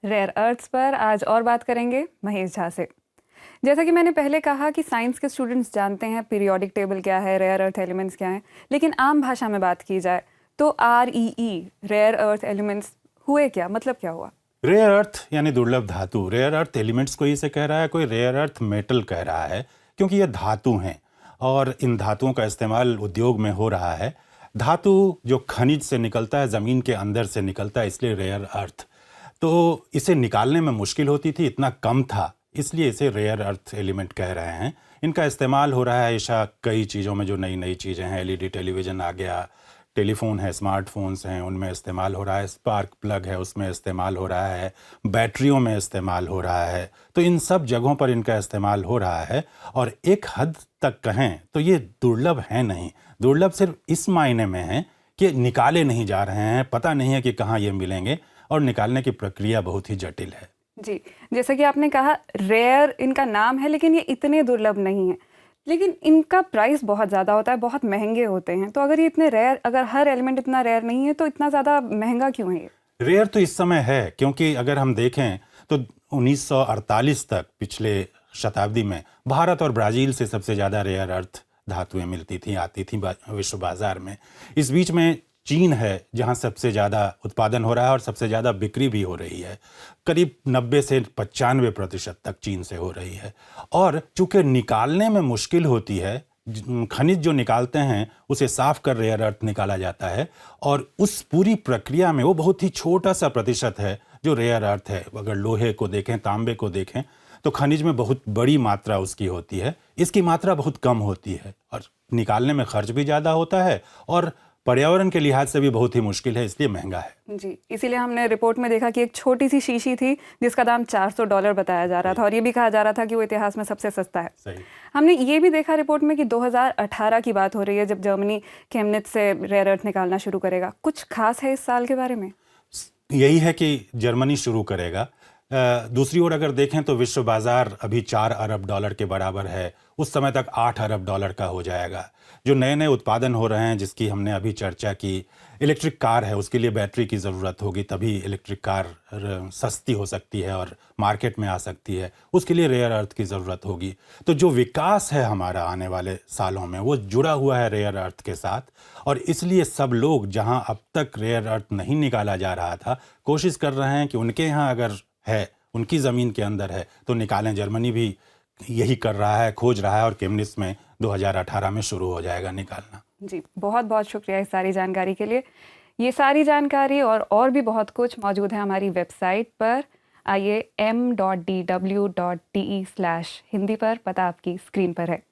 Rare earth's पर आज और बात करेंगे महेश झा से। जैसा कि मैंने पहले कहा कि साइंस के स्टूडेंट्स जानते हैं पीरियोडिक टेबल क्या है, रेयर अर्थ एलिमेंट्स क्या हैं, लेकिन आम भाषा में बात की जाए तो रेयर अर्थ एलिमेंट्स हुए क्या, मतलब क्या हुआ? रेयर अर्थ यानी दुर्लभ धातु। रेयर अर्थ एलिमेंट्स कोई इसे कह रहा है, कोई रेयर अर्थ मेटल कह रहा है, क्योंकि ये धातु हैं और इन धातुओं का इस्तेमाल उद्योग में हो रहा है। धातु जो खनिज से निकलता है, ज़मीन के अंदर से निकलता है, इसलिए रेयर अर्थ। तो इसे निकालने में मुश्किल होती थी, इतना कम था, इसलिए इसे रेयर अर्थ एलिमेंट कह रहे हैं। इनका इस्तेमाल हो रहा है ऐसा कई चीज़ों में, जो नई नई चीज़ें हैं। एलईडी टेलीविज़न आ गया, टेलीफोन है, स्मार्टफोन्स हैं, उनमें इस्तेमाल हो रहा है। स्पार्क प्लग है, उसमें इस्तेमाल हो रहा है। बैटरियों में इस्तेमाल हो रहा है। तो इन सब जगहों पर इनका इस्तेमाल हो रहा है। और एक हद तक कहें तो ये दुर्लभ है नहीं। दुर्लभ सिर्फ इस मायने में है कि निकाले नहीं जा रहे हैं, पता नहीं है कि कहाँ ये मिलेंगे, और निकालने की प्रक्रिया बहुत ही जटिल है। जी, जैसा कि आपने कहा रेयर इनका नाम है, लेकिन ये इतने दुर्लभ नहीं है। लेकिन इनका प्राइस बहुत ज़्यादा होता है, बहुत महंगे होते हैं। तो अगर ये इतने रेयर, अगर हर एलिमेंट इतना रेयर नहीं है तो इतना ज़्यादा महंगा क्यों है ये? रेयर तो इस समय है, क्योंकि अगर हम देखें तो 1948 तक, पिछले शताब्दी में, भारत और ब्राज़ील से सबसे ज़्यादा रेयर अर्थ धातुएं मिलती थी, आती थी विश्व बाज़ार में। इस बीच में चीन है जहां सबसे ज़्यादा उत्पादन हो रहा है और सबसे ज़्यादा बिक्री भी हो रही है। करीब 90 से 95% तक चीन से हो रही है। और चूंकि निकालने में मुश्किल होती है, खनिज जो निकालते हैं उसे साफ कर रेयर अर्थ निकाला जाता है, और उस पूरी प्रक्रिया में वो बहुत ही छोटा सा प्रतिशत है जो रेयर अर्थ है। अगर लोहे को देखें, तांबे को देखें, तो खनिज में बहुत बड़ी मात्रा उसकी होती है, इसकी मात्रा बहुत कम होती है, और निकालने में खर्च भी ज़्यादा होता है और पर्यावरण के लिहाज से भी बहुत ही मुश्किल है, इसलिए महंगा है। जी, इसीलिए हमने रिपोर्ट में देखा कि एक छोटी सी शीशी थी जिसका दाम $400 बताया जा रहा था, और ये भी कहा जा रहा था कि वो इतिहास में सबसे सस्ता है। सही। हमने ये भी देखा रिपोर्ट में कि 2018 की बात हो रही है जब जर्मनी केमनिट से रेयर अर्थ निकालना शुरू करेगा। कुछ खास है इस साल के बारे में? यही है कि जर्मनी शुरू करेगा। दूसरी ओर अगर देखें तो विश्व बाजार अभी $4 अरब के बराबर है, उस समय तक $8 अरब का हो जाएगा। जो नए नए उत्पादन हो रहे हैं, जिसकी हमने अभी चर्चा की, इलेक्ट्रिक कार है, उसके लिए बैटरी की ज़रूरत होगी, तभी इलेक्ट्रिक कार सस्ती हो सकती है और मार्केट में आ सकती है, उसके लिए रेयर अर्थ की ज़रूरत होगी। तो जो विकास है हमारा आने वाले सालों में, वो जुड़ा हुआ है रेयर अर्थ के साथ, और इसलिए सब लोग जहां अब तक रेयर अर्थ नहीं निकाला जा रहा था, कोशिश कर रहे हैं कि उनके यहाँ अगर है, उनकी ज़मीन के अंदर है, तो निकालें। जर्मनी भी यही कर रहा है, खोज रहा है, और केमनिट्स में 2018 में शुरू हो जाएगा निकालना। जी, बहुत बहुत शुक्रिया इस सारी जानकारी के लिए। ये सारी जानकारी और भी बहुत कुछ मौजूद है हमारी वेबसाइट पर। आइए m.dw.de/हिंदी पर, पता आपकी स्क्रीन पर है।